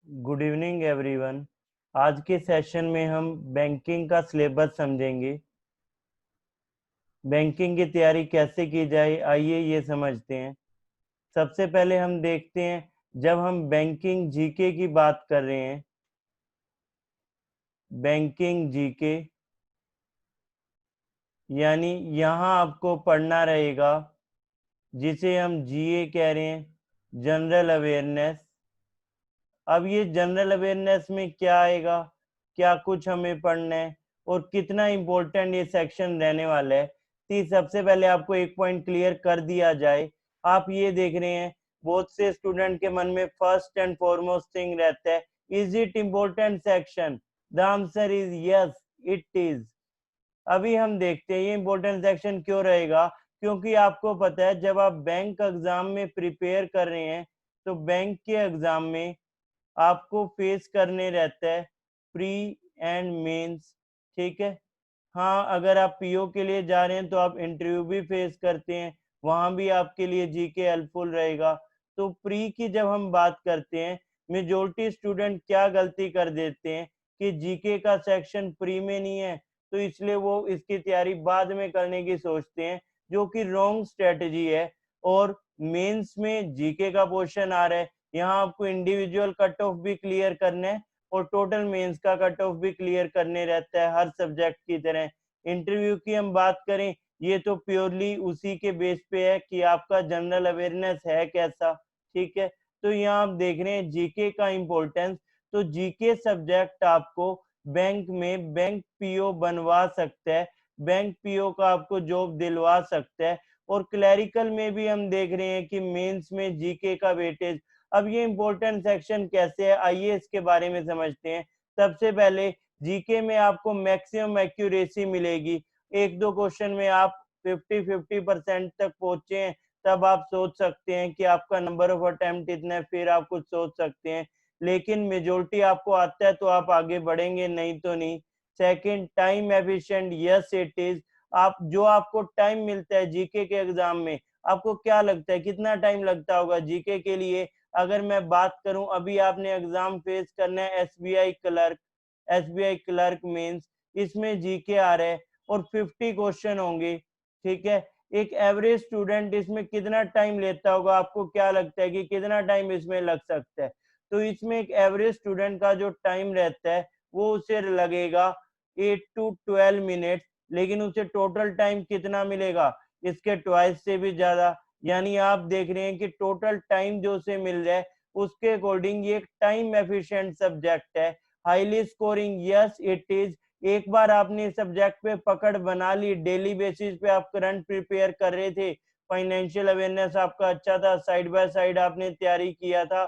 Good evening everyone. आज के session में हम बैंकिंग का सिलेबस समझेंगे। बैंकिंग की तैयारी कैसे की जाए, आइए ये समझते हैं। सबसे पहले हम देखते हैं, जब हम बैंकिंग जीके की बात कर रहे हैं, बैंकिंग जीके यानी यहाँ आपको पढ़ना रहेगा जिसे हम जीए कह रहे हैं, जनरल अवेयरनेस। अब ये जनरल अवेयरनेस में क्या आएगा, क्या कुछ हमें पढ़ना है और कितना इम्पोर्टेंट ये सेक्शन रहने वाला है। तो सबसे पहले आपको एक पॉइंट क्लियर कर दिया जाए। आप ये देख रहे हैं, बहुत से स्टूडेंट के मन में फर्स्ट एंड फॉरमोस्ट थिंग रहता है, is it important section? The answer is yes, it is. अभी हम देखते हैं ये इम्पोर्टेंट सेक्शन क्यों रहेगा। क्योंकि आपको पता है, जब आप बैंक एग्जाम में प्रिपेयर कर रहे हैं तो बैंक के एग्जाम में आपको फेस करने रहता है प्री एंड मेंस। ठीक है। हाँ, अगर आप पीओ के लिए जा रहे हैं तो आप इंटरव्यू भी फेस करते हैं, वहां भी आपके लिए जीके हेल्पफुल रहेगा। तो प्री की जब हम बात करते हैं, मेजोरिटी स्टूडेंट क्या गलती कर देते हैं कि जीके का सेक्शन प्री में नहीं है, तो इसलिए वो इसकी तैयारी बाद में करने की सोचते हैं, जो कि रॉन्ग स्ट्रेटजी है। और मेंस में जीके का पोर्शन आ रहा है, यहाँ आपको इंडिविजुअल कट ऑफ भी क्लियर करना है और टोटल मेंस का कट ऑफ भी क्लियर करने रहता है हर सब्जेक्ट की तरह। इंटरव्यू की हम बात करें, ये तो प्योरली उसी के बेस पे है कि आपका जनरल अवेयरनेस है कैसा। ठीक है। तो यहाँ आप देख रहे हैं जीके का इम्पोर्टेंस। तो जीके सब्जेक्ट आपको बैंक में बैंक पीओ बनवा सकता है, बैंक पीओ का आपको जॉब दिलवा सकता है। और क्लैरिकल में भी हम देख रहे हैं कि मेंस में जीके का वेटेज। अब ये इम्पोर्टेंट सेक्शन कैसे है, आइए इसके बारे में समझते हैं। सबसे पहले जीके में आपको मैक्सिमम एक्यूरेसी मिलेगी। एक दो क्वेश्चन में आप 50-50% तक पहुंचे हैं, तब आप सोच सकते हैं कि आपका नंबर ऑफ अटेम्प्ट इतना है, फिर आप कुछ सोच सकते हैं। लेकिन मेजोरिटी आपको आता है तो आप आगे बढ़ेंगे, नहीं तो नहीं। Second, time efficient, yes it is. आप जो आपको टाइम मिलता है जीके के एग्जाम में, आपको क्या लगता है कितना टाइम लगता होगा जीके के लिए? अगर मैं बात करूं, अभी आपने एग्जाम फेस करना है SBI clerk, SBI clerk mains, इसमें जीके आ रहा है और 50 क्वेश्चन होंगे। ठीक है। एक एवरेज स्टूडेंट इसमें कितना टाइम लेता होगा, आपको क्या लगता है कि कितना टाइम इसमें लग सकता है? तो इसमें एक एवरेज स्टूडेंट का जो टाइम रहता है वो उसे लगेगा 8 to 12 मिनट, लेकिन उसे टोटल टाइम कितना मिलेगा? इसके ट्वाइस से भी ज्यादा। यानी आप देख रहे हैं कि टोटल टाइम जो उसे मिल रहा है, उसके अकॉर्डिंग ये एक टाइम एफिशिएंट सब्जेक्ट है। Highly scoring, yes it is. एक बार आपने सब्जेक्ट पे पकड़ बना ली, डेली बेसिस पे आप करंट प्रिपेयर कर रहे थे, फाइनेंशियल अवेयरनेस आपका अच्छा था, साइड बाय साइड आपने तैयारी किया था,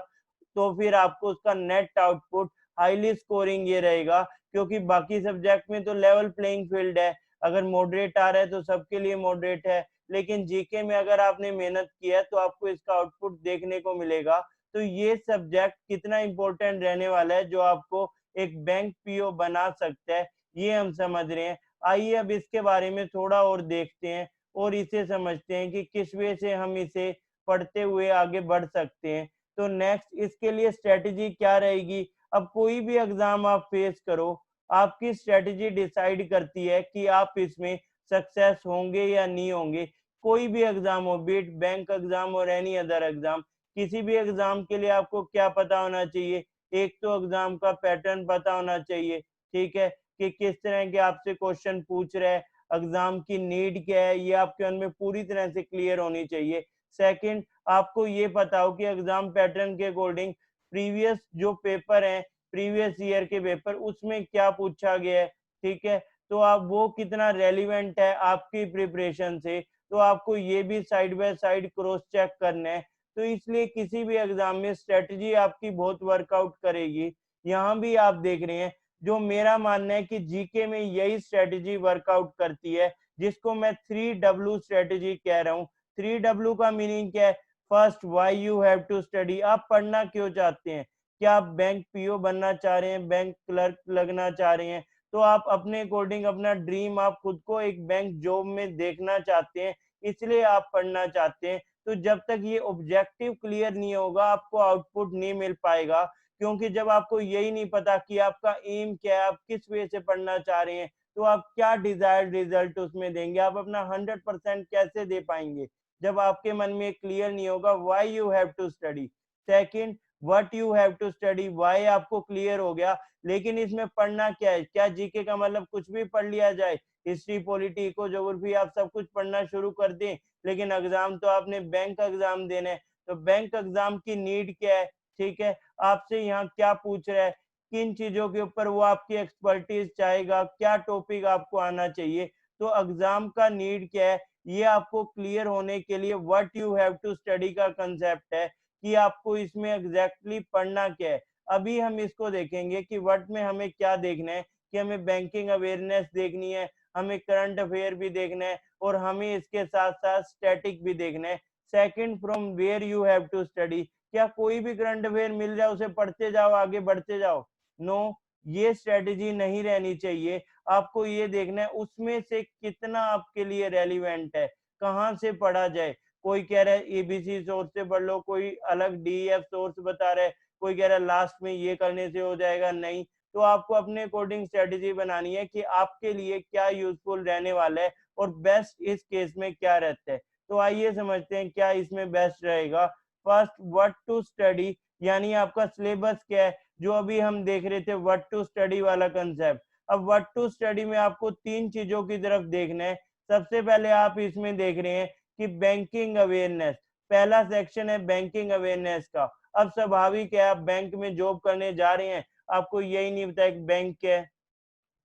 तो फिर आपको उसका नेट आउटपुट हाईली स्कोरिंग ये रहेगा। क्योंकि बाकी सब्जेक्ट में तो लेवल प्लेइंग फील्ड है, अगर मॉडरेट आ रहा है तो सबके लिए मॉडरेट है, लेकिन जीके में अगर आपने मेहनत किया है तो आपको इसका आउटपुट देखने को मिलेगा। तो ये सब्जेक्ट कितना इंपॉर्टेंट रहने वाला है, जो आपको एक बैंक पीओ बना सकता है, ये हम समझ रहे हैं। आइए अब इसके बारे में थोड़ा और देखते हैं और इसे समझते हैं कि किस वे से हम इसे पढ़ते हुए आगे बढ़ सकते हैं। तो नेक्स्ट, इसके लिए स्ट्रेटेजी क्या रहेगी? अब कोई भी एग्जाम आप फेस करो, आपकी स्ट्रेटेजी डिसाइड करती है कि आप इसमें सक्सेस होंगे या नहीं होंगे। कोई भी एग्जाम हो, बीट बैंक एग्जाम और एनी अदर एग्जाम, किसी भी एग्जाम के लिए आपको क्या पता होना चाहिए? एक तो एग्जाम का पैटर्न पता होना चाहिए। ठीक है, कि किस तरह के आपसे क्वेश्चन पूछ रहे हैं, एग्जाम की नीड क्या है, ये आपके मन में पूरी तरह से क्लियर होनी चाहिए। सेकंड, आपको ये पता हो कि एग्जाम पैटर्न के अकॉर्डिंग प्रीवियस जो पेपर है, प्रीवियस ईयर के पेपर, उसमें क्या पूछा गया है। ठीक है, तो आप वो कितना रेलिवेंट है आपकी प्रिपरेशन से, तो आपको ये भी side by side cross check करना है। तो इसलिए किसी भी एग्जाम में स्ट्रेटजी आपकी बहुत वर्कआउट करेगी। यहाँ भी आप देख रहे हैं, जो मेरा मानना है कि जीके में यही स्ट्रेटजी वर्कआउट करती है, जिसको मैं 3W स्ट्रेटजी कह रहा हूँ। 3W का मीनिंग क्या है? First, why you have to study, आप पढ़ना क्यों चाहते हैं? क्या आप बैंक पीओ बनना चाह रहे हैं, बैंक क्लर्क लगना चाह रहे हैं, तो आप अपने अकॉर्डिंग अपना ड्रीम, आप खुद को एक बैंक जॉब में देखना चाहते हैं, इसलिए आप पढ़ना चाहते हैं। तो जब तक ये ऑब्जेक्टिव क्लियर नहीं होगा, आपको आउटपुट नहीं मिल पाएगा क्योंकि जब आपको यही नहीं पता कि आपका एम क्या है, आप किस वे से पढ़ना चाह रहे हैं, तो आप क्या डिजायर्ड रिजल्ट उसमें देंगे, आप अपना 100% कैसे दे पाएंगे जब आपके मन में क्लियर नहीं होगा why you have to study. Second, what you have to study, why आपको क्लियर हो गया, लेकिन इसमें पढ़ना क्या है, क्या जीके का मतलब कुछ भी पढ़ लिया जाए, हिस्ट्री पॉलिटी इको ज्योग्राफी आप सब कुछ पढ़ना शुरू कर दें, लेकिन एग्जाम तो आपने बैंक एग्जाम देना है, तो बैंक एग्जाम की नीड क्या है, ठीक है, आपसे यहाँ क्या पूछ रहा है, किन चीजों के ऊपर वो आपकी एक्सपर्टीज चाहेगा, क्या टॉपिक आपको आना चाहिए, तो एग्जाम का नीड क्या है, ये आपको क्लियर होने के लिए what you have to study का कंसेप्ट है कि आपको इसमें एग्जैक्टली पढ़ना क्या है। अभी हम इसको देखेंगे कि व्हाट में हमें क्या देखना है, कि हमें बैंकिंग अवेयरनेस देखनी है, हमें करंट अफेयर भी देखना है, और हमें इसके साथ साथ स्टैटिक भी देखना है। Second, from where you have to study, क्या कोई भी करंट अफेयर मिल जाए उसे पढ़ते जाओ आगे बढ़ते जाओ, नो, ये स्ट्रेटेजी नहीं रहनी चाहिए। आपको ये देखना है उसमें से कितना आपके लिए रेलिवेंट है, कहाँ से पढ़ा जाए, कोई कह रहा है एबीसी सोर्स से पढ़ लो, कोई अलग डीएफ सोर्स बता रहा है, कोई कह रहा है लास्ट में ये करने से हो जाएगा, नहीं, तो आपको अपने अकॉर्डिंग स्ट्रेटेजी बनानी है कि आपके लिए क्या यूजफुल रहने वाला है और बेस्ट इस केस में क्या रहता है। तो आइए समझते हैं क्या इसमें बेस्ट रहेगा। फर्स्ट, व्हाट टू स्टडी, यानी आपका सिलेबस क्या है, जो अभी हम देख रहे थे व्हाट टू स्टडी वाला कंसेप्ट। अब व्हाट टू स्टडी में आपको तीन चीजों की तरफ देखना है। सबसे पहले आप इसमें देख रहे हैं कि बैंकिंग अवेयरनेस, पहला सेक्शन है बैंकिंग अवेयरनेस का। अब स्वाभाविक है आप बैंक में जॉब करने जा रहे हैं, आपको यही नहीं पता कि बैंक क्या है।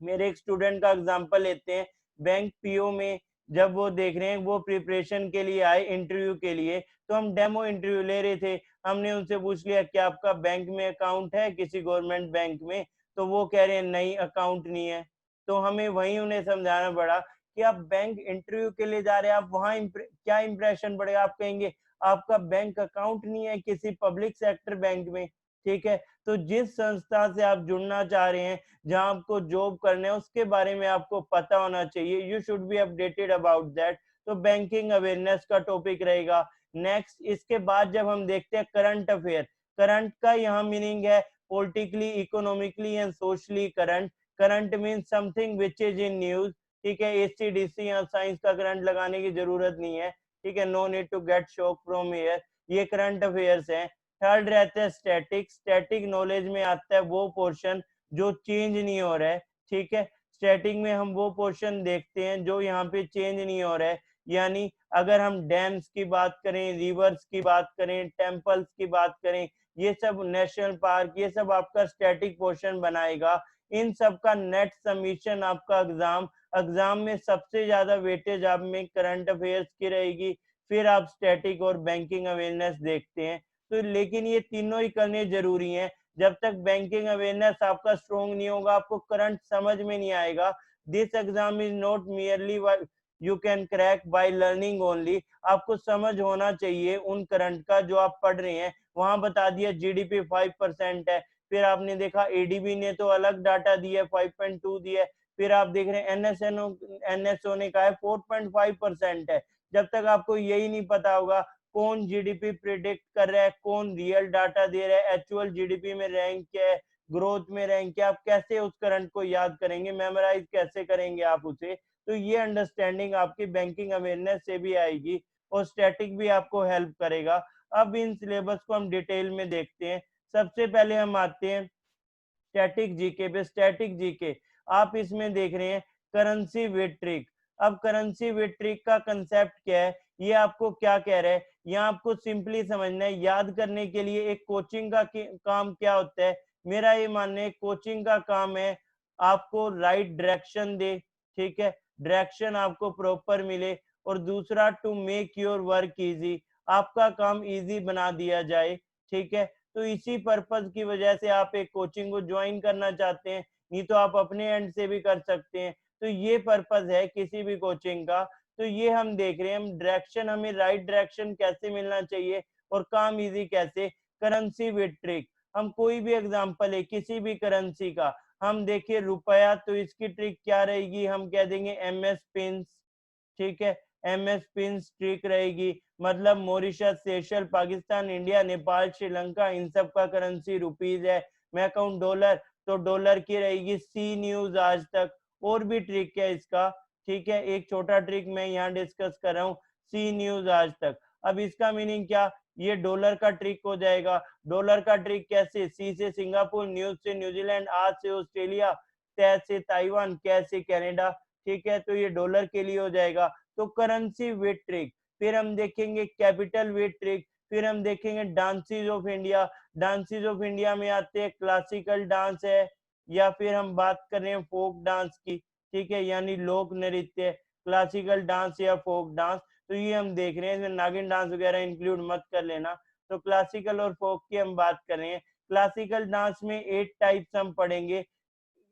मेरे एक स्टूडेंट का एग्जांपल लेते हैं, बैंक पीओ में जब वो देख रहे हैं, वो प्रिपरेशन के लिए आए इंटरव्यू के लिए, तो हम डेमो इंटरव्यू ले रहे थे, हमने उनसे पूछ लिया कि आपका बैंक में अकाउंट है किसी गवर्नमेंट बैंक में, तो वो कह रहे हैं नहीं अकाउंट नहीं है। तो हमें वही उन्हें समझाना पड़ा कि आप बैंक इंटरव्यू के लिए जा रहे हैं, आप वहाँ क्या इंप्रेशन पड़ेगा, आप कहेंगे आपका बैंक अकाउंट नहीं है किसी पब्लिक सेक्टर बैंक में, ठीक है। तो जिस संस्था से आप जुड़ना चाह रहे हैं, जहां आपको जॉब करने है, उसके बारे में आपको पता होना चाहिए, you should be updated about that. तो बैंकिंग अवेयरनेस का टॉपिक रहेगा। नेक्स्ट, इसके बाद जब हम देखते हैं करंट अफेयर, करंट का यहाँ मीनिंग है politically, economically and socially current. Current mean something which is in news, ठीक है, एसटीडीसी या साइंस का करंट लगाने की जरूरत नहीं है, ठीक है, no need to get shock from here, ये करंट अफेयर्स हैं। थर्ड रहता है स्टैटिक, स्टैटिक नॉलेज में आता है वो पोर्शन जो चेंज नहीं हो रहा है, ठीक है, स्टैटिक में हम वो पोर्शन देखते हैं जो यहाँ पे चेंज नहीं हो रहा है, यानी अगर हम डैम्स की बात करें, रिवर्स की बात करें, टेम्पल्स की बात करें, ये सब नेशनल पार्क, ये सब आपका स्टैटिक पोर्शन बनाएगा। इन सब का नेट सबमिशन आपका एग्जाम में सबसे ज्यादा वेटेज आप में करंट अफेयर्स की रहेगी, फिर आप स्टैटिक और बैंकिंग अवेयरनेस देखते हैं। तो लेकिन ये तीनों ही करने जरूरी हैं, जब तक बैंकिंग अवेयरनेस आपका स्ट्रोंग नहीं होगा, आपको करंट समझ में नहीं आएगा। This exam is not merely you can crack by learning only, आपको समझ होना चाहिए उन करंट का जो आप पढ़ रहे हैं। वहां बता दिया जीडीपी 5% है, फिर आपने देखा एडीबी ने तो अलग डाटा दिया 5.2 दिया, फिर आप देख रहे हैं एनएसओ ने कहा है 4.5% है। जब तक आपको यही नहीं पता होगा कौन जीडीपी प्रिडिक्ट कर रहा है, कौन रियल डाटा दे रहा है, एक्चुअल जीडीपी में रैंक क्या है, ग्रोथ में रैंक क्या, आप कैसे उस करंट को याद करेंगे, मेमोराइज कैसे करेंगे आप उसे। तो ये अंडरस्टैंडिंग आपकी बैंकिंग अवेयरनेस से भी आएगी और स्टैटिक भी आपको हेल्प करेगा। अब इन सिलेबस को हम डिटेल में देखते हैं। सबसे पहले हम आते हैं स्टैटिक जीके पे। स्टैटिक जीके आप इसमें देख रहे हैं करेंसी विद ट्रिक। अब करेंसी विद ट्रिक का कंसेप्ट क्या है, ये आपको क्या कह रहा है, यहाँ आपको सिंपली समझना है, याद करने के लिए एक कोचिंग का काम क्या होता है। मेरा ये मानना है कोचिंग का काम है आपको राइट डायरेक्शन दे, ठीक है, डायरेक्शन आपको प्रॉपर मिले, और दूसरा to make your work easy, आपका काम इजी बना दिया जाए, ठीक है। तो इसी पर्पज की वजह से आप एक कोचिंग को ज्वाइन करना चाहते हैं, नहीं तो आप अपने एंड से भी कर सकते हैं। तो ये पर्पज है किसी भी कोचिंग का। तो ये हम देख रहे हैं, हम डायरेक्शन, हमें राइट डायरेक्शन कैसे मिलना चाहिए और काम इजी कैसे। करेंसी विद ट्रिक, हम कोई भी एग्जांपल है किसी भी करेंसी का, हम देखिए रुपया, तो इसकी ट्रिक क्या रहेगी, हम कह देंगे एमएस पिंस, ठीक है। MS पिन स्ट्रिक रहेगी, मतलब Mauritius, Seychelles, Pakistan, India, Nepal, Sri Lanka, इन सब का करेंसी रुपीज है। मैं कहूँ डॉलर, तो डॉलर की रहेगी सी न्यूज आज तक। और भी ट्रिक है इसका, ठीक है, एक छोटा ट्रिक मैं यहाँ डिस्कस कर रहा हूँ, सी न्यूज आज तक। अब इसका मीनिंग क्या, ये डॉलर का ट्रिक हो जाएगा। डॉलर का ट्रिक कैसे, सी से सिंगापुर, न्यूज से न्यूजीलैंड, आज से ऑस्ट्रेलिया, तै से ताइवान, कै से कनाडा, ठीक है, तो ये डॉलर के लिए हो जाएगा। तो करेंसी विथ ट्रिक। फिर हम देखेंगे कैपिटल विथ ट्रिक, फिर हम देखेंगे dances of India. Dances of India में आते हैं क्लासिकल डांस है, या फिर हम बात कर रहे हैं फोक डांस की, ठीक है, यानी लोक नृत्य, क्लासिकल डांस या फोक डांस। तो ये हम देख रहे हैं, इसमें नागिन डांस वगैरह इंक्लूड मत कर लेना। तो क्लासिकल और फोक की हम बात कर रहे हैं। क्लासिकल डांस में 8 टाइप्स हम पढ़ेंगे।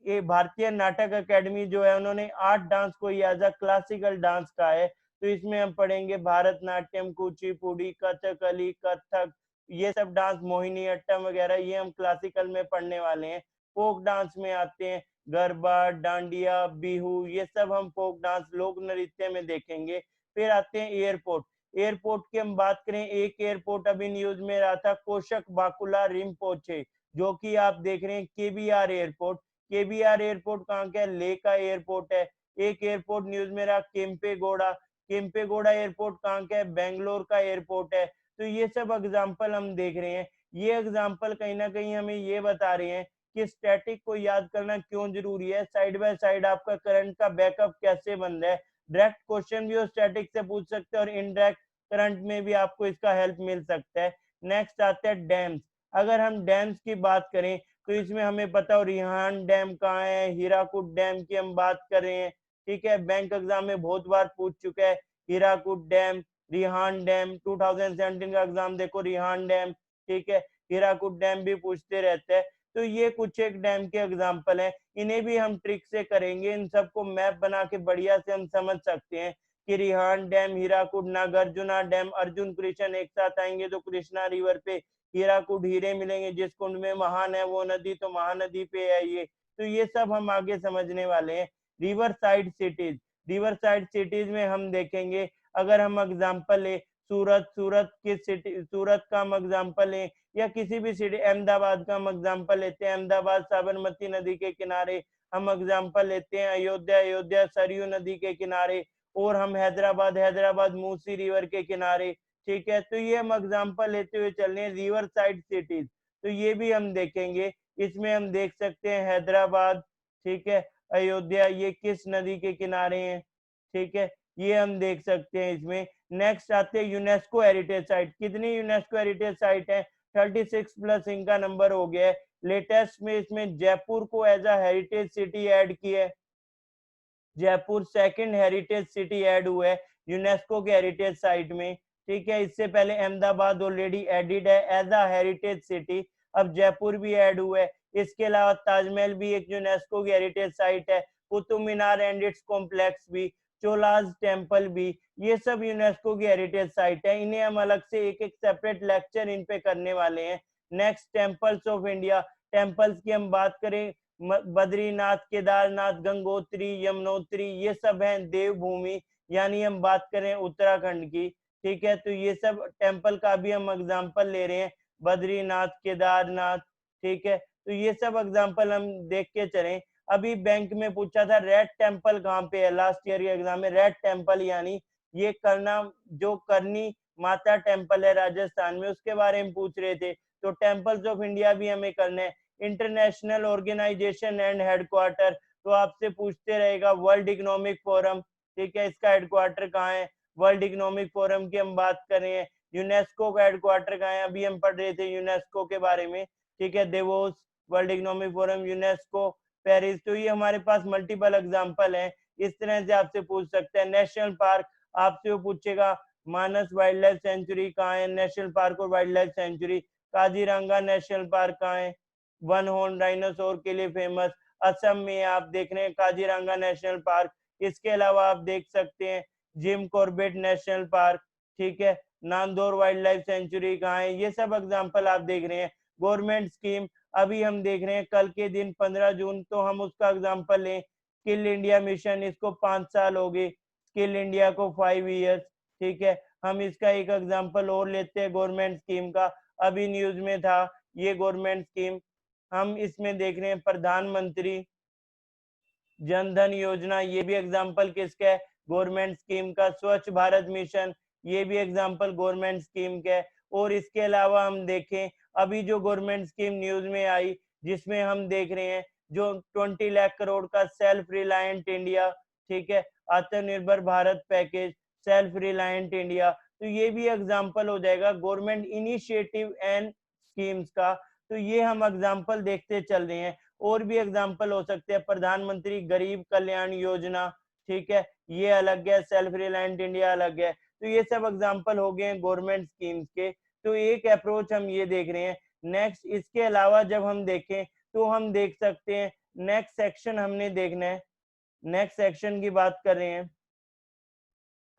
ये भारतीय नाटक अकेडमी जो है, उन्होंने 8 डांस को एज अ क्लासिकल डांस का है। तो इसमें हम पढ़ेंगे भरतनाट्यम, कुचिपुड़ी, कथकली, कथक, ये सब डांस, मोहिनी अट्टम वगैरह, ये हम क्लासिकल में पढ़ने वाले हैं। फोक डांस में आते हैं गरबा, डांडिया, बिहू, ये सब हम फोक डांस, लोक नृत्य में देखेंगे। फिर आते हैं एयरपोर्ट। एयरपोर्ट की हम बात करें, एक एयरपोर्ट अभी न्यूज में रहा था, कोशक बाकुला रिम्पोचे, जो कि आप देख रहे हैं केबीआर एयरपोर्ट। केबीआर एयरपोर्ट कहाँ का है, लेह का एयरपोर्ट है। एक एयरपोर्ट न्यूज में रहा केम्पेगौड़ा। केम्पेगौड़ा एयरपोर्ट कहाँ का है, बेंगलोर का एयरपोर्ट है। तो ये सब एग्जाम्पल हम देख रहे हैं। ये एग्जाम्पल कहीं ना कहीं हमें ये बता रहे हैं कि स्टैटिक को याद करना क्यों जरूरी है, साइड बाय साइड आपका करंट का बैकअप कैसे बन रहा है। डायरेक्ट क्वेश्चन भी स्टैटिक से पूछ सकते हैं, और इनडायरेक्ट करंट में भी आपको इसका हेल्प मिल सकता है। नेक्स्ट आता है डैम्स। अगर हम डैम्स की बात करें, तो इसमें हमें पता हो रिहान डैम कहाँ है, हीराकुद डैम की हम बात कर रहे हैं, ठीक है, बैंक एग्जाम में बहुत बार पूछ चुका है हीराकुद डैम, रिहान डैम। 2017 का एग्जाम देखो, रिहान डैम, ठीक है, हीराकुद डैम भी पूछते रहते हैं। तो ये कुछ एक डैम के एग्जाम्पल हैं, इन्हें भी हम ट्रिक से करेंगे। इन सबको मैप बना के बढ़िया से हम समझ सकते हैं कि रिहान डैम, हीराकुद, नागार्जुना डैम, अर्जुन कृष्ण एक साथ आएंगे तो कृष्णा रिवर पे हीराकुद हीरे मिलेंगे, जिस कुंड में महान है वो नदी, तो महानदी पे है ये। तो ये सब हम आगे समझने वाले हैं। River side cities, river side cities में हम देखेंगे, अगर हम एग्जाम्पल ले सूरत, सूरत की सिटी, सूरत का हम एग्जाम्पल लें, या किसी भी सिटी, अहमदाबाद का हम एग्जाम्पल लेते हैं, अहमदाबाद साबरमती नदी के किनारे। हम एग्जाम्पल लेते हैं अयोध्या, अयोध्या सरयू नदी के किनारे। और हम हैदराबाद, हैदराबाद मूसी रिवर के किनारे, ठीक है। तो ये हम एग्जाम्पल लेते हुए चल रहे हैं रिवर साइड सिटीज। तो ये भी हम देखेंगे, इसमें हम देख सकते हैं हैदराबाद, ठीक है, अयोध्या, ये किस नदी के किनारे हैं, ठीक है, ये हम देख सकते हैं इसमें। नेक्स्ट आते हैं यूनेस्को हेरिटेज साइट। कितनी यूनेस्को हेरिटेज साइट है, 36 प्लस इनका नंबर हो गया है। लेटेस्ट में इसमें जयपुर को as a heritage city add किया है। Jaipur second heritage city add हुआ है यूनेस्को के हेरिटेज साइट में, ठीक है। इससे पहले अहमदाबाद ऑलरेडी एडिड है एज अ हेरिटेज सिटी, अब जयपुर भी ऐड हुआ है। इसके अलावा ताजमहल भी एक यूनेस्को की हेरिटेज साइट है, Qutub Minar and it's complex भी, चोलाज टेम्पल भी, ये सब यूनेस्को की हेरिटेज साइट है। इन्हें हम अलग से एक एक सेपरेट लेक्चर इन पे करने वाले हैं। Next temples of India. Temples की हम बात करें, बद्रीनाथ, केदारनाथ, गंगोत्री, यमुनोत्री, ये सब हैं देवभूमि, यानी हम बात करें उत्तराखंड की, ठीक है। तो ये सब टेम्पल का भी हम एग्जाम्पल ले रहे हैं, बद्रीनाथ, केदारनाथ, ठीक है। तो ये सब एग्जाम्पल हम देख के चलें। अभी बैंक में पूछा था रेड टेम्पल कहाँ पे है, लास्ट ईयर के एग्जाम में रेड टेम्पल, यानी ये करना, जो करनी माता टेम्पल है राजस्थान में, उसके बारे में पूछ रहे थे। तो टेम्पल्स ऑफ इंडिया भी हमें करना है। इंटरनेशनल ऑर्गेनाइजेशन एंड हेडक्वार्टर, तो आपसे पूछते रहेगा वर्ल्ड इकोनॉमिक फोरम, ठीक है, इसका हेडक्वार्टर कहाँ है। वर्ल्ड इकोनॉमिक फोरम की हम बात कर रहे हैं। यूनेस्को का हेडक्वार्टर कहाँ है, अभी हम पढ़ रहे थे यूनेस्को के बारे में, ठीक है, Davos, World Economic Forum, UNESCO, Paris. तो ये हमारे पास मल्टीपल एग्जाम्पल हैं, इस तरह से आपसे पूछ सकते हैं। नेशनल पार्क, आपसे वो पूछेगा मानस वाइल्ड लाइफ सेंचुरी कहाँ है, नेशनल पार्क और wild life sanctuary. Kaziranga national park कहाँ है, वन हॉर्न डायनासोर के लिए फेमस, असम में आप देख रहे हैं काजीरंगा नेशनल पार्क। इसके अलावा आप देख सकते हैं जिम कॉर्बेट नेशनल पार्क, ठीक है, नांदौर वाइल्ड लाइफ सेंचुरी कहाँ है, ये सब एग्जांपल आप देख रहे हैं। गवर्नमेंट स्कीम अभी हम देख रहे हैं, कल के दिन 15 जून, तो हम उसका एग्जांपल लें, स्किल इंडिया मिशन, इसको 5 साल हो गए। स्किल इंडिया को 5 इयर्स। ठीक है, हम इसका एक एग्जांपल और लेते हैं गवर्नमेंट स्कीम का, अभी न्यूज में था ये गवर्नमेंट स्कीम। हम इसमें देख रहे हैं प्रधानमंत्री जन धन योजना, ये भी एग्जांपल किसका है, गवर्नमेंट स्कीम का। स्वच्छ भारत मिशन, ये भी एग्जांपल गवर्नमेंट स्कीम का है। और इसके अलावा हम देखें अभी जो गवर्नमेंट स्कीम न्यूज में आई, जिसमें हम देख रहे हैं जो 20 लाख करोड़ का सेल्फ रिलायंट इंडिया, ठीक है, आत्मनिर्भर Bharat package, self reliant India, तो ये भी एग्जांपल हो जाएगा गवर्नमेंट इनिशिएटिव एंड स्कीम्स का। तो ये हम एग्जांपल देखते चल रहे हैं। और भी एग्जांपल हो सकते हैं प्रधानमंत्री गरीब कल्याण योजना, ठीक है, ये अलग है, सेल्फ रिलायंट इंडिया अलग है। तो ये सब एग्जांपल हो गए गवर्नमेंट स्कीम्स के। तो एक अप्रोच हम ये देख रहे हैं। नेक्स्ट इसके अलावा जब हम देखें तो हम देख सकते हैं नेक्स्ट सेक्शन हमने देखना है, नेक्स्ट सेक्शन की बात कर रहे हैं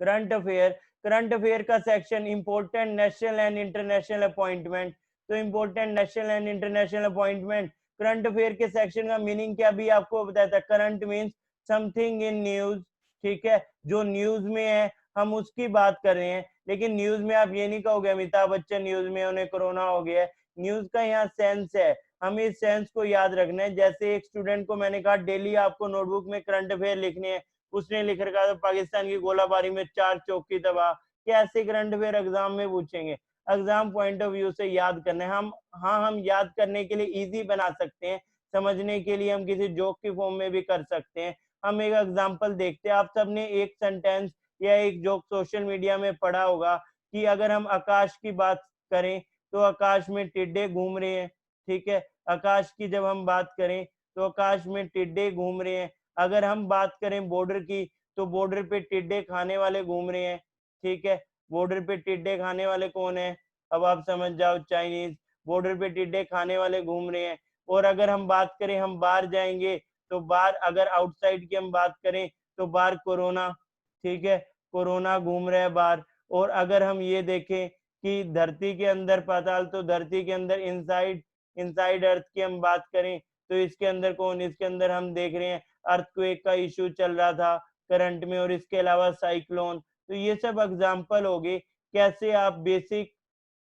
करंट अफेयर। करंट अफेयर का section important national and international appointment. तो important national and international appointment, current affair के सेक्शन का मीनिंग क्या भी आपको बताया था, current means something in news, ठीक है, जो न्यूज में है हम उसकी बात कर रहे हैं। लेकिन न्यूज में आप ये नहीं कहोगे अमिताभ बच्चन न्यूज में उन्हें कोरोना हो गया है। न्यूज का यहाँ सेंस है, हमें इस सेंस को याद रखना है। जैसे एक स्टूडेंट को मैंने कहा डेली आपको नोटबुक में करंट अफेयर लिखने हैं, उसने लिख रखा था पाकिस्तान की गोलाबारी में 4 चौकी तबाह। कैसे करंट अफेयर एग्जाम में पूछेंगे, एग्जाम पॉइंट ऑफ व्यू से याद करने हम, हाँ हम याद करने के लिए इजी बना सकते हैं, समझने के लिए हम किसी जोक की फॉर्म में भी कर सकते हैं। हम एक एग्जांपल देखते हैं, आप सबने एक सेंटेंस या एक जोक सोशल मीडिया में पढ़ा होगा कि अगर हम आकाश की बात करें तो आकाश में टिड्डे घूम रहे हैं, ठीक है, आकाश की जब हम बात करें तो आकाश में टिड्डे घूम रहे हैं। अगर हम बात करें बॉर्डर की तो बॉर्डर पे टिड्डे खाने वाले घूम रहे हैं, ठीक है, बॉर्डर पे टिड्डे खाने वाले कौन है, अब आप समझ जाओ, चाइनीज, बॉर्डर पे टिड्डे खाने वाले घूम रहे हैं। और अगर हम बात करें हम बाहर जाएंगे तो बाहर अगर आउटसाइड की हम बात करें तो बाहर कोरोना, ठीक है, कोरोना घूम रहा है बाहर। और अगर हम ये देखें कि धरती के अंदर पाताल, तो धरती के अंदर इनसाइड, इनसाइड अर्थ की हम बात करें तो इसके अंदर कौन, इसके अंदर हम देख रहे हैं अर्थक्वेक का इशू चल रहा था करंट में, और इसके अलावा साइक्लोन। तो ये सब एग्जांपल हो गए कैसे आप बेसिक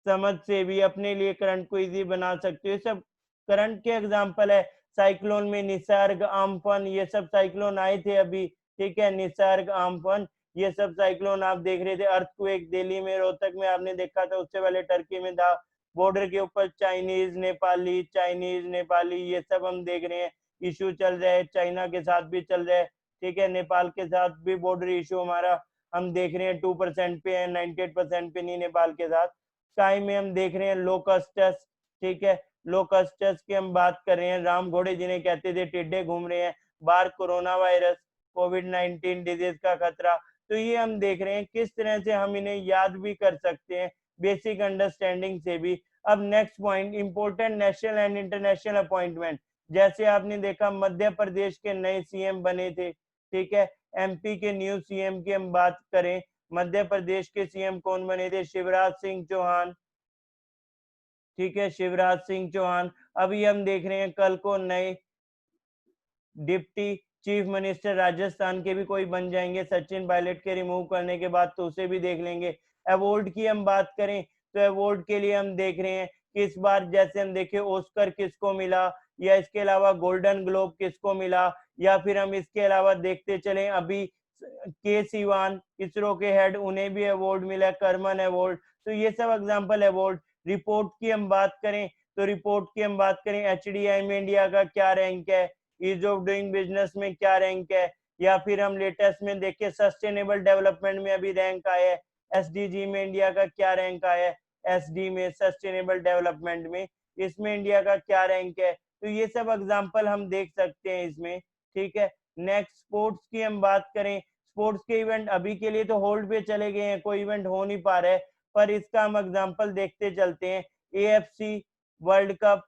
समझ से भी अपने लिए करंट को इजी बना सकते हो। ये सब करंट के एग्जांपल है। साइक्लोन में निसर्ग, आम्फन, ये सब साइक्लोन आए थे अभी, ठीक है, निसर्ग, आम्फन, ये सब साइक्लोन आप देख रहे थे। अर्थक्वेक दिल्ली में, रोहतक में आपने देखा था, उससे पहले टर्की में था। बॉर्डर के ऊपर चाइनीज नेपाली, चाइनीज नेपाली, ये सब हम देख रहे हैं इशू चल रहा है, चाइना के साथ भी चल रहा है, ठीक है, नेपाल के साथ भी बॉर्डर इशू हमारा हम देख रहे हैं 2% पे है, 98% पे नहीं नेपाल के साथ। स्काई में हम देख रहे हैं लोकस्टस, ठीक है, लोकस्टस की हम बात कर रहे हैं, राम घोड़े जिन्हें कहते थे, टिड्डे घूम रहे हैं बाहर, कोरोना वायरस, कोविड-19 डिजीज का खतरा। तो ये हम देख रहे हैं किस तरह से हम इन्हें याद भी कर सकते हैं बेसिक अंडरस्टैंडिंग से भी। अब next point, important national and international appointment. जैसे आपने देखा मध्य प्रदेश के नए सीएम बने थे, ठीक है, एमपी के न्यू सीएम की हम बात करें, मध्य प्रदेश के सीएम कौन बने थे, शिवराज सिंह चौहान, ठीक है, शिवराज सिंह चौहान। अभी हम देख रहे हैं कल को नए डिप्टी चीफ मिनिस्टर राजस्थान के भी कोई बन जाएंगे, सचिन पायलट के रिमूव करने के बाद, तो उसे भी देख लेंगे। अवार्ड की हम बात करें तो अवार्ड के लिए हम देख रहे हैं कि इस बार जैसे हम देखें ऑस्कर किसको मिला, या इसके अलावा गोल्डन ग्लोब किसको मिला, या फिर हम इसके अलावा देखते चलें अभी के सिवान इसरो के हेड, उन्हें भी अवार्ड मिला, करमन अवार्ड। तो ये सब एग्जांपल अवार्ड। रिपोर्ट की हम बात करें तो रिपोर्ट की हम बात करें एचडीआई में इंडिया का क्या रैंक है, ईज ऑफ डूइंग बिजनेस में क्या रैंक है, या फिर हम लेटेस्ट में देखें सस्टेनेबल डेवलपमेंट में अभी रैंक आया है, एसडीजी में इंडिया का क्या रैंक आया है, एसडी में सस्टेनेबल डेवलपमेंट में, इसमें इंडिया का क्या रैंक है। तो ये सब एग्जांपल हम देख सकते हैं इसमें, ठीक है। नेक्स्ट स्पोर्ट्स की हम बात करें, स्पोर्ट्स के इवेंट अभी के लिए तो होल्ड पे चले गए हैं, कोई इवेंट हो नहीं पा रहा है, पर इसका हम एग्जांपल देखते चलते हैं। AFC world cup,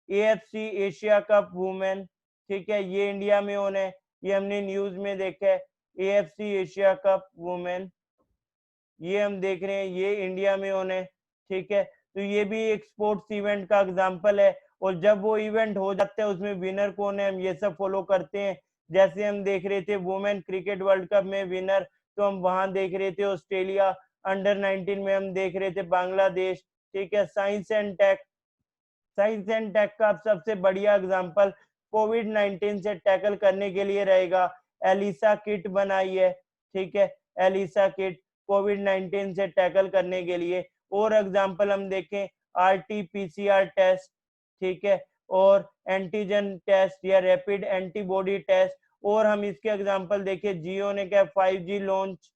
AFC Asia cup women, ठीक है, ये इंडिया में होना है, ये हमने न्यूज में देखा है, एएफसी एशिया कप वुमेन, ये हम देख रहे हैं ये इंडिया में होना है, ठीक है। तो ये भी एक स्पोर्ट्स इवेंट का एग्जांपल है। और जब वो इवेंट हो जाता है उसमें विनर कौन है हम ये सब फॉलो करते हैं। जैसे हम देख रहे थे वुमेन क्रिकेट वर्ल्ड कप में विनर तो हम वहां देख रहे थे ऑस्ट्रेलिया, अंडर 19 में हम देख रहे थे बांग्लादेश, ठीक है। Science and tech, science and tech का सबसे बढ़िया एग्जांपल कोविड-19 से टैकल करने के लिए रहेगा, एलिसा किट बनाई है, ठीक है। एलिसा किट कोविड-19 से टैकल करने के लिए। और एग्जांपल हम देखें आरटी-पीसीआर टेस्ट, ठीक है, और एंटीजन टेस्ट या रैपिड एंटीबॉडी टेस्ट। और हम इसके एग्जांपल देखें, जियो ने क्या 5G लॉन्च,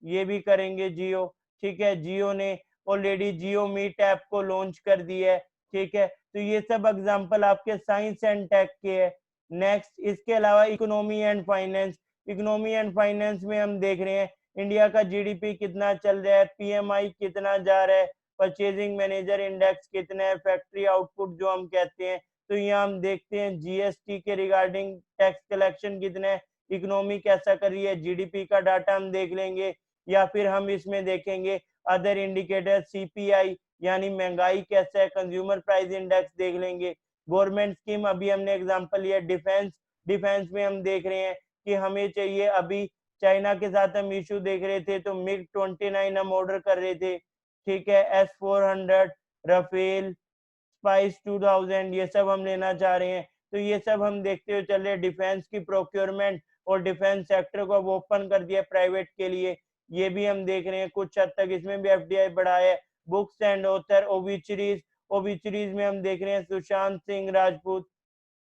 ये भी करेंगे जियो, ठीक है। जियो ने ऑलरेडी जियो मीट ऐप को लॉन्च कर दिया है, ठीक है। तो ये सब एग्जांपल आपके साइंस एंड टेक के है। नेक्स्ट, इसके अलावा economy and finance, economy and finance में हम देख रहे हैं इंडिया का जीडीपी कितना चल रहा है, पीएमआई कितना जा रहा है, परचेजिंग मैनेजर इंडेक्स कितना है, फैक्ट्री आउटपुट जो हम कहते हैं। तो यहाँ हम देखते हैं जीएसटी के रिगार्डिंग टैक्स कलेक्शन कितना है, इकोनॉमी कैसा कर रही है, जीडीपी का डाटा हम देख लेंगे। या फिर हम इसमें देखेंगे अदर इंडिकेटर, सीपीआई यानी महंगाई कैसा है, कंज्यूमर प्राइस इंडेक्स देख लेंगे। गवर्नमेंट स्कीम अभी हमने एग्जांपल लिया डिफेंस, डिफेंस में हम देख रहे हैं कि हमें चाहिए, अभी चाइना के साथ हम इशू देख रहे थे तो मिग 29 हम ऑर्डर कर रहे थे, ठीक है। S-400, राफेल, स्पाइस 2000, ये सब हम लेना चाह रहे हैं। तो ये सब हम देखते हुए चल रहे, डिफेंस की प्रोक्योरमेंट और डिफेंस सेक्टर को अब ओपन कर दिया प्राइवेट के लिए, ये भी हम देख रहे हैं। कुछ हद तक इसमें भी एफडीआई बढ़ा है। बुक्स एंड ऑथर, ओबिचुरीज, ओबिचुरीज में हम देख रहे हैं सुशांत सिंह राजपूत,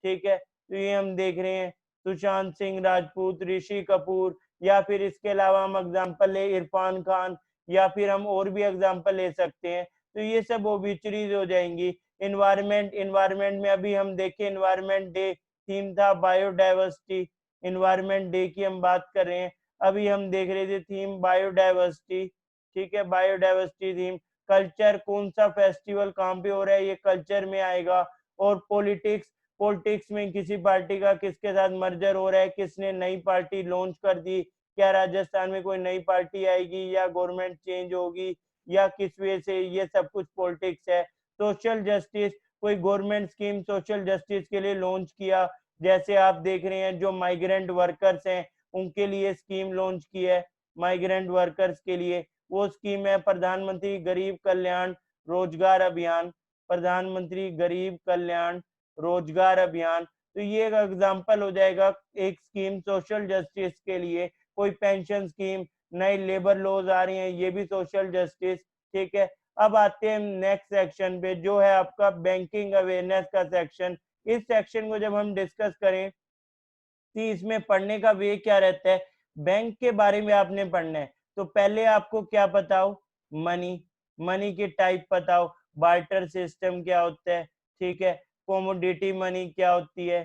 ठीक है। तो ये हम देख रहे हैं सुशांत सिंह राजपूत, ऋषि कपूर, या फिर इसके अलावा हम एग्जांपल ले इरफान खान, या फिर हम और भी एग्जांपल ले सकते हैं। तो ये सब ओबिचुरीज हो जाएंगी। इन्वायरमेंट, इन्वायरमेंट में अभी हम देखें इन्वायरमेंट डे थीम था बायोडाइवर्सिटी, इन्वायरमेंट डे की हम बात कर रहे हैं। अभी हम देख रहे थे थीम बायोडाइवर्सिटी, ठीक है, बायोडाइवर्सिटी थीम। कल्चर, कौन सा फेस्टिवल कहाँ पे हो रहा है, ये कल्चर में आएगा। और पॉलिटिक्स, पॉलिटिक्स में किसी पार्टी का किसके साथ मर्जर हो रहा है, किसने नई पार्टी लॉन्च कर दी, क्या राजस्थान में कोई नई पार्टी आएगी या गवर्नमेंट चेंज होगी या किस वजह से, ये सब कुछ पॉलिटिक्स है। सोशल जस्टिस, कोई गवर्नमेंट स्कीम सोशल जस्टिस के लिए लॉन्च किया, जैसे आप देख रहे हैं जो माइग्रेंट वर्कर्स हैं उनके लिए स्कीम लॉन्च की है, माइग्रेंट वर्कर्स के लिए। वो स्कीम है प्रधानमंत्री गरीब कल्याण रोजगार अभियान, प्रधानमंत्री गरीब कल्याण रोजगार अभियान। तो ये एक एग्जांपल हो जाएगा एक स्कीम सोशल जस्टिस के लिए। कोई पेंशन स्कीम, नए लेबर लॉज आ रही हैं, ये भी सोशल जस्टिस, ठीक है। अब आते हैं नेक्स्ट सेक्शन पे जो है आपका बैंकिंग अवेयरनेस का सेक्शन। इस सेक्शन को जब हम डिस्कस करें कि इसमें पढ़ने का वे क्या रहता है, बैंक के बारे में आपने पढ़ना है। तो पहले आपको क्या बताओ, मनी, मनी के टाइप बताओ, बार्टर सिस्टम क्या होता है, ठीक है, कमोडिटी मनी क्या होती है।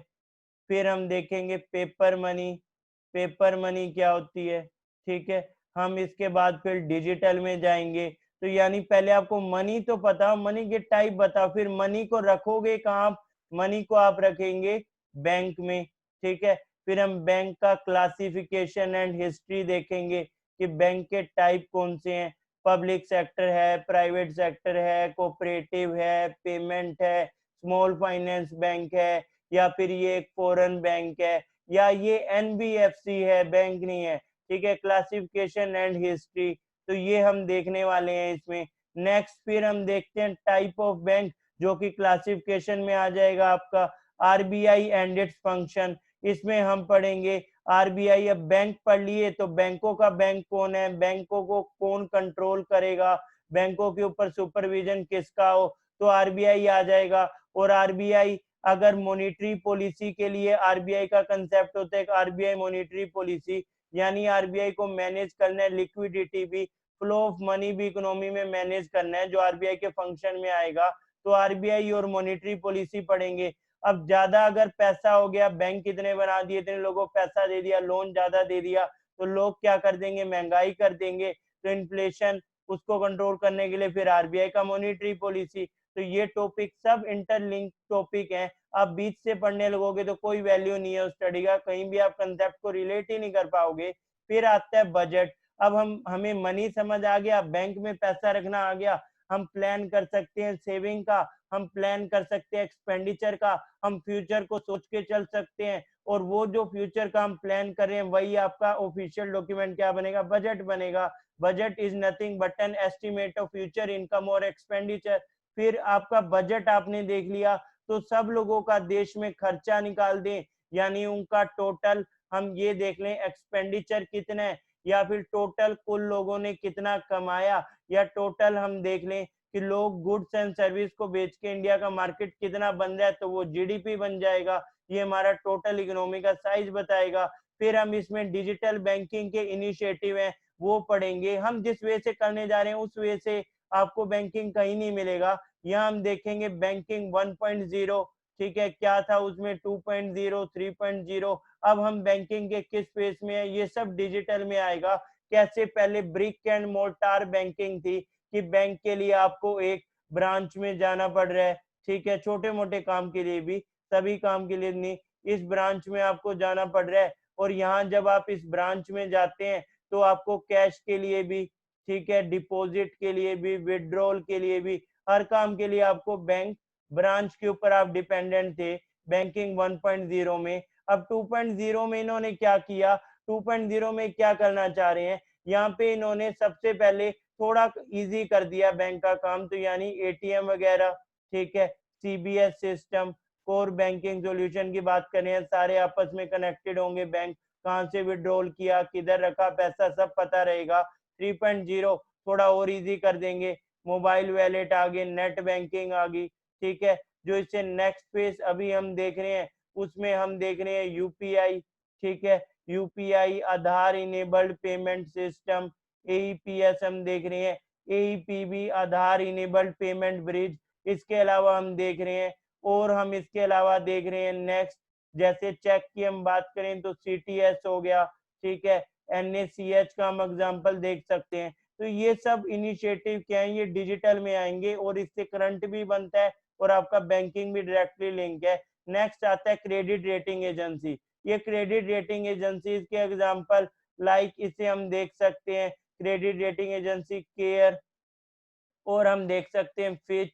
फिर हम देखेंगे पेपर मनी, पेपर मनी क्या होती है, ठीक है। हम इसके बाद फिर डिजिटल में जाएंगे। तो यानी पहले आपको मनी तो पता, मनी के टाइप बताओ, फिर मनी को रखोगे कहाँ, मनी को आप रखेंगे बैंक में, ठीक है। फिर हम बैंक का क्लासिफिकेशन एंड हिस्ट्री देखेंगे कि बैंक के टाइप कौन से हैं, पब्लिक सेक्टर है, प्राइवेट सेक्टर है, कोऑपरेटिव है, पेमेंट है, स्मॉल फाइनेंस बैंक है, या फिर ये एक फॉरेन बैंक है, या ये एनबीएफसी है, बैंक नहीं है, ठीक है। क्लासिफिकेशन एंड हिस्ट्री, तो ये हम देखने वाले हैं इसमें। नेक्स्ट फिर हम देखते हैं टाइप ऑफ बैंक, जो कि क्लासिफिकेशन में आ जाएगा आपका आरबीआई एंड इट्स फंक्शन। इसमें हम पढ़ेंगे आरबीआई, अब बैंक पढ़ लिए तो बैंकों का बैंक कौन है, बैंकों को कौन कंट्रोल करेगा, बैंकों के ऊपर सुपरविजन किसका हो, तो आरबीआई आ जाएगा। और आरबीआई अगर मॉनिटरी पॉलिसी के लिए आरबीआई का कंसेप्ट होता है आरबीआई मॉनिटरी पॉलिसी, यानी आरबीआई को मैनेज करना है, लिक्विडिटी भी, फ्लो ऑफ मनी भी इकोनॉमी में मैनेज करना है, जो आरबीआई के फंक्शन में आएगा। तो आरबीआई और मॉनिटरी पॉलिसी पढ़ेंगे। अब ज्यादा अगर पैसा हो गया, बैंक कितने बना दिए, इतने लोगों को पैसा दे दिया, लोन ज्यादा दे दिया, तो लोग क्या कर देंगे, महंगाई कर देंगे। तो इन्फ्लेशन, उसको कंट्रोल करने के लिए फिर आरबीआई का मॉनिटरी पॉलिसी। तो ये टॉपिक सब इंटरलिंक टॉपिक हैं। आप बीच से पढ़ने लगोगे तो कोई वैल्यू नहीं है उस स्टडी का, कहीं भी आप कंसेप्ट को रिलेट ही नहीं कर पाओगे। फिर आता है बजट। अब हमें मनी समझ आ गया, बैंक में पैसा रखना आ गया, हम प्लान कर सकते हैं सेविंग का, हम प्लान कर सकते हैं एक्सपेंडिचर का, हम फ्यूचर को सोच के चल सकते हैं, और वो जो फ्यूचर का हम प्लान कर रहे हैं वही आपका ऑफिशियल डॉक्यूमेंट क्या बनेगा, बजट बनेगा। Budget is nothing but an estimate of future income और एक्सपेंडिचर। फिर आपका बजट आपने देख लिया, तो सब लोगों का देश में खर्चा निकाल दें, यानी उनका टोटल हम ये देख लें एक्सपेंडिचर कितना है, या फिर टोटल कुल लोगों ने कितना कमाया, या टोटल हम देख लें कि लोग गुड्स एंड सर्विस को बेच के इंडिया का मार्केट कितना बन रहा है, तो वो जीडीपी बन जाएगा। ये हमारा टोटल इकोनॉमी का साइज बताएगा। फिर हम इसमें डिजिटल बैंकिंग के इनिशिएटिव हैं वो पढ़ेंगे। हम जिस वे से करने जा रहे हैं उस वे से आपको बैंकिंग कहीं नहीं मिलेगा। यहाँ हम देखेंगे बैंकिंग 1.0, ठीक है, क्या था उसमें 2.0, 3.0। अब हम बैंकिंग के किस फेज में है, ये सब डिजिटल में आएगा। कैसे पहले ब्रिक एंड मोर्टार बैंकिंग थी कि बैंक के लिए आपको एक ब्रांच में जाना पड़ रहा है, ठीक है, छोटे मोटे काम के लिए भी, सभी काम के लिए नहीं, इस ब्रांच में आपको जाना पड़ रहा है। और यहाँ जब आप इस ब्रांच में जाते हैं तो आपको कैश के लिए भी, ठीक है, डिपॉजिट के लिए भी, विड्रॉल के लिए भी, हर काम के लिए आपको बैंक ब्रांच के ऊपर आप डिपेंडेंट थे बैंकिंग 1.0 में। अब 2.0 में इन्होंने क्या किया, 2.0 में क्या करना चाह रहे हैं, यहाँ पे इन्होंने सबसे पहले थोड़ा इजी कर दिया बैंक का काम, तो यानी एटीएम वगैरह, ठीक है, CBS system, core banking solution की बात करें, सारे आपस में कनेक्टेड होंगे, बैंक कहाँ से विड्रॉल किया, किधर रखा पैसा, सब पता रहेगा। 3.0 थोड़ा और इजी कर देंगे, मोबाइल वैलेट आ गए, नेट बैंकिंग आ गई, ठीक है। जो इससे नेक्स्ट फेज अभी हम देख रहे हैं उसमें हम देख रहे हैं यूपीआई, ठीक है, यूपीआई आधार इनेबल्ड पेमेंट सिस्टम, एईपीएस हम देख रहे हैं, एईपीबी आधार इनेबल्ड पेमेंट ब्रिज, इसके अलावा हम देख रहे हैं, और हम इसके अलावा देख रहे हैं नेक्स्ट, जैसे चेक की हम बात करें तो सीटीएस हो गया, ठीक है, एनएसीएच का हम एग्जांपल देख सकते हैं। तो ये सब इनिशिएटिव क्या है, ये डिजिटल में आएंगे और इससे करंट भी बनता है और आपका बैंकिंग भी डायरेक्टली लिंक है। नेक्स्ट आता है क्रेडिट रेटिंग एजेंसी। ये क्रेडिट रेटिंग एजेंसीज के एग्जांपल लाइक इसे हम देख सकते हैं, क्रेडिट रेटिंग एजेंसी केयर, और हम देख सकते हैं फिच,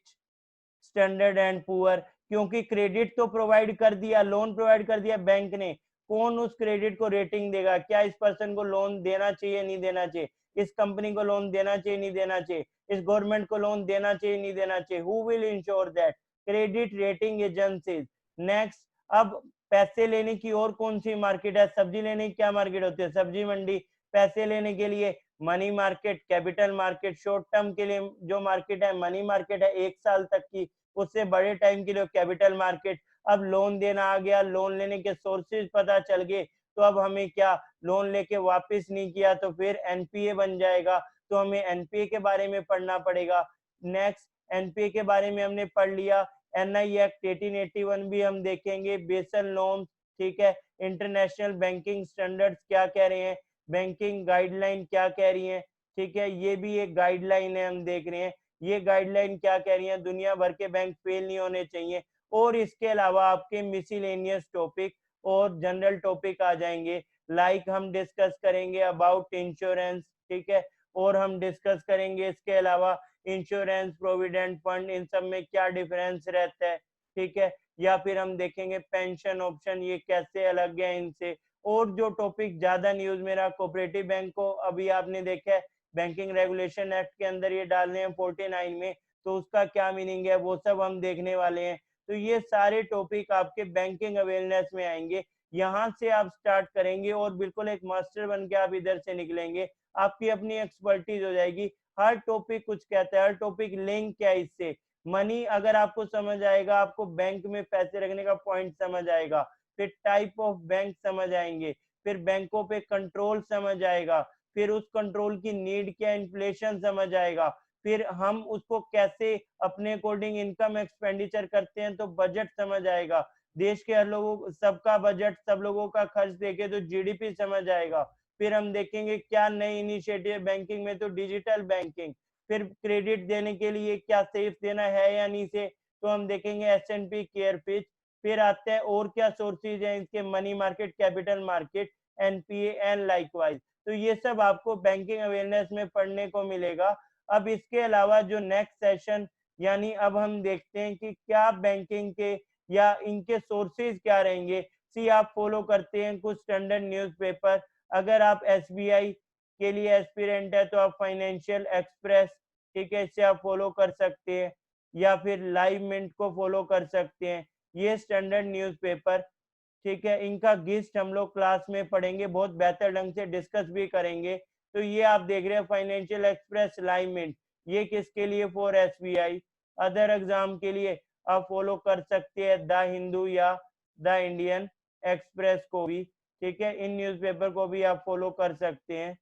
स्टैंडर्ड एंड पुअर। क्योंकि क्रेडिट तो प्रोवाइड कर दिया, लोन प्रोवाइड कर दिया बैंक ने, कौन उस क्रेडिट को रेटिंग देगा, क्या इस पर्सन को लोन देना चाहिए नहीं देना चाहिए, इस कंपनी को लोन देना चाहिए नहीं देना चाहिए, इस गवर्नमेंट को लोन देना चाहिए नहीं देना चाहिए, who will ensure that, credit rating agencies. Next, अब पैसे लेने की और कौन सी मार्केट है, सब्जी लेने की क्या मार्केट होती है, सब्जी मंडी। पैसे लेने के लिए money market, capital market, short term के लिए जो मार्केट है मनी मार्केट है 1 साल तक की, उससे बड़े टाइम के लिए कैपिटल मार्केट। अब लोन देना आ गया, लोन लेने के सोर्सेज पता चल गए, तो अब हमें क्या, लोन लेके वापस नहीं किया तो फिर एनपीए बन जाएगा, तो हमें एनपीए के बारे में पढ़ना पड़ेगा। नेक्स्ट, एनपीए के बारे में हमने पढ़ लिया, एनआई एक्ट 1881 भी हम देखेंगे, बेसल नॉर्म्स, ठीक है, इंटरनेशनल बैंकिंग स्टैंडर्ड्स क्या कह रहे हैं, बैंकिंग गाइडलाइन क्या कह रही है, ठीक है, ये भी एक गाइडलाइन है हम देख रहे हैं, ये गाइडलाइन क्या कह रही है, दुनिया भर के बैंक फेल नहीं होने चाहिए। और इसके अलावा आपके मिसलेनियस टॉपिक और जनरल टॉपिक आ जाएंगे, लाइक हम डिस्कस करेंगे अबाउट इंश्योरेंस, ठीक है, और हम डिस्कस करेंगे इसके अलावा इंश्योरेंस, प्रोविडेंट फंड, इन सब में क्या डिफरेंस रहता है, ठीक है, या फिर हम देखेंगे पेंशन ऑप्शन ये कैसे अलग है इनसे। और जो टॉपिक ज्यादा न्यूज में रहा, कोऑपरेटिव बैंक को अभी आपने देखा है बैंकिंग रेगुलेशन एक्ट के अंदर ये डालने हैं 49 में, तो उसका क्या मीनिंग है वो सब हम देखने वाले हैं। तो ये सारे टॉपिक आपके बैंकिंग अवेयरनेस में आएंगे, यहाँ से आप स्टार्ट करेंगे और बिल्कुल एक मास्टर बन के आप इधर से निकलेंगे, आपकी अपनी एक्सपर्टीज हो जाएगी। हर टॉपिक कुछ कहता है, हर टॉपिक लिंक क्या है इससे, मनी अगर आपको समझ आएगा, आपको बैंक में पैसे रखने का पॉइंट समझ आएगा, फिर टाइप ऑफ बैंक समझ आएंगे, फिर बैंकों पे कंट्रोल समझ आएगा, फिर उस कंट्रोल की नीड क्या, इन्फ्लेशन समझ आएगा, फिर हम उसको कैसे अपने अकॉर्डिंग इनकम एक्सपेंडिचर करते हैं तो बजट समझ आएगा, देश के हर लोगों सबका बजट, सब लोगों का खर्च देखे तो जीडीपी समझ आएगा, फिर हम देखेंगे क्या नई इनिशिएटिव बैंकिंग में तो डिजिटल बैंकिंग, फिर क्रेडिट देने के लिए क्या सेफ देना है या नहीं से, तो हम देखेंगे एसएनपी, केयर, फिच। फिर आते हैं और क्या सोर्सेज हैं इसके, money market, capital market, NPA and likewise. तो ये सब आपको बैंकिंग अवेयरनेस में पढ़ने को मिलेगा। अब इसके अलावा जो नेक्स्ट सेशन, यानी अब हम देखते हैं कि क्या बैंकिंग के या इनके सोर्सेज क्या रहेंगे, सी आप फॉलो करते हैं कुछ स्टैंडर्ड न्यूज़पेपर, अगर आप एसबीआई के लिए एस्पिरेंट है तो आप फाइनेंशियल एक्सप्रेस, ठीक है, इसे आप फॉलो कर सकते हैं, या फिर लाइव मिंट को फॉलो कर सकते हैं। ये स्टैंडर्ड न्यूज़पेपर, ठीक है, इनका गिस्ट हम लोग क्लास में पढ़ेंगे, बहुत बेहतर ढंग से डिस्कस भी करेंगे। तो ये आप देख रहे हैं फाइनेंशियल एक्सप्रेस, लाइव मिंट, ये किसके लिए, फॉर एसबीआई। अदर एग्जाम के लिए आप फॉलो कर सकते हैं द हिंदू या द इंडियन एक्सप्रेस को भी, ठीक है, इन न्यूज़पेपर को भी आप फॉलो कर सकते हैं।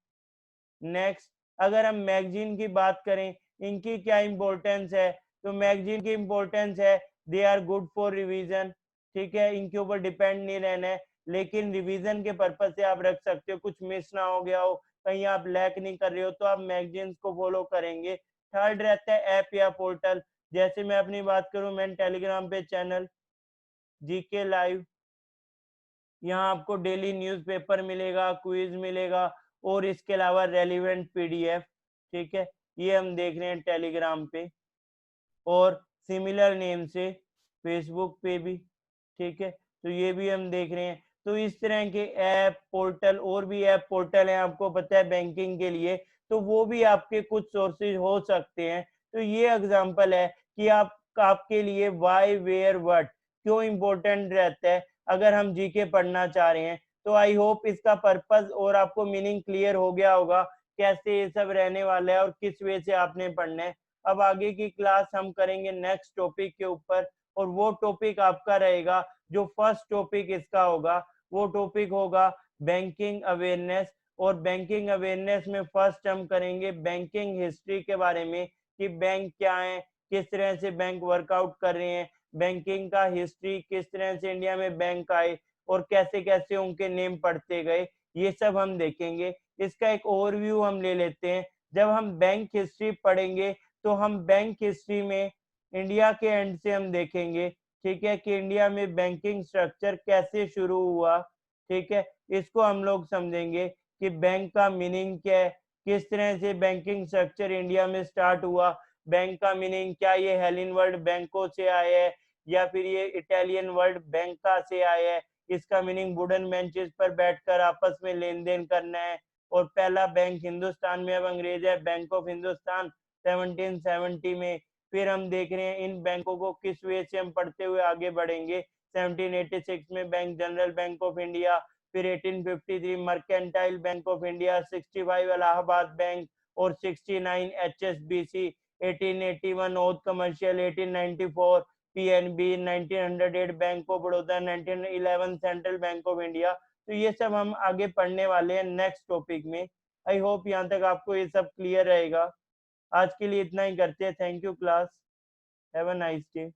नेक्स्ट, अगर हम मैगजीन की बात करें, इनकी क्या इंपॉर्टेंस है, तो मैगजीन की इंपॉर्टेंस है they are good for revision, ठीक है, इनके ऊपर डिपेंड नहीं रहना है, लेकिन रिवीजन के पर्पज से आप रख सकते हो, कुछ मिस ना हो गया हो, कहीं आप लैक नहीं कर रहे हो तो आप मैगजीन्स को फॉलो करेंगे। थर्ड रहता है ऐप या पोर्टल, जैसे मैं अपनी बात करूं, मैंने टेलीग्राम पे चैनल जीके लाइव, यहाँ आपको डेली न्यूज़पेपर मिलेगा, क्विज मिलेगा, और इसके अलावा रेलिवेंट पीडीएफ, ठीक है, ये हम देख रहे हैं टेलीग्राम पे, और सिमिलर नेम से फेसबुक पे भी, ठीक है, तो ये भी हम देख रहे हैं। तो इस तरह के ऐप पोर्टल, और भी ऐप पोर्टल हैं आपको पता है बैंकिंग के लिए, तो वो भी आपके कुछ सोर्सेज हो सकते हैं। तो ये एग्जांपल है कि आप आपके लिए वाई वेयर व्हाट क्यों इम्पोर्टेंट रहता है अगर हम जीके पढ़ना चाह रहे हैं। तो आई होप इसका पर्पस और आपको मीनिंग क्लियर हो गया होगा, कैसे ये सब रहने वाला है और किस वे से आपने पढ़ना है। अब आगे की क्लास हम करेंगे नेक्स्ट टॉपिक के ऊपर, और वो टॉपिक आपका रहेगा, जो फर्स्ट टॉपिक इसका होगा, वो टॉपिक होगा बैंकिंग अवेयरनेस। और बैंकिंग अवेयरनेस में फर्स्ट हम करेंगे बैंकिंग हिस्ट्री के बारे में, कि बैंक क्या है, किस तरह से बैंक वर्कआउट कर रहे हैं, बैंकिंग का हिस्ट्री, किस तरह से इंडिया में बैंक आए और कैसे कैसे उनके नेम पढ़ते गए, ये सब हम देखेंगे। इसका एक ओवरव्यू हम ले लेते हैं। जब हम बैंक हिस्ट्री पढ़ेंगे तो हम बैंक हिस्ट्री में इंडिया के एंड से हम देखेंगे, ठीक है, कि इंडिया में बैंकिंग स्ट्रक्चर कैसे शुरू हुआ, ठीक है, इसको हम लोग समझेंगे कि बैंक का मीनिंग क्या है, किस तरह से बैंकिंग स्ट्रक्चर इंडिया में स्टार्ट हुआ, बैंक का मीनिंग क्या, ये हेलिन वर्ल्ड बैंकों से आया है या फिर ये इटालियन वर्ल्ड बैंका से आया है, इसका मीनिंग वुडन बेंचेस पर बैठकर आपस में लेन देन करना है। और पहला बैंक हिंदुस्तान में अब अंग्रेज है, बैंक ऑफ हिंदुस्तान 1770 में। फिर हम देख रहे हैं इन बैंकों को किस वे से हम पढ़ते हुए आगे बढ़ेंगे। 1786 में bank general bank of India, फिर 1853 mercantile bank of India, 65 Allahabad bank और 69 HSBC, 1881 oath commercial, 1894 PNB, 1908 bank of Baroda, 1911 central bank of India. तो ये सब हम आगे पढ़ने वाले हैं नेक्स्ट टॉपिक में। आई होप यहाँ तक आपको ये सब क्लियर रहेगा। आज के लिए इतना ही करते हैं। Thank you class, have a nice day.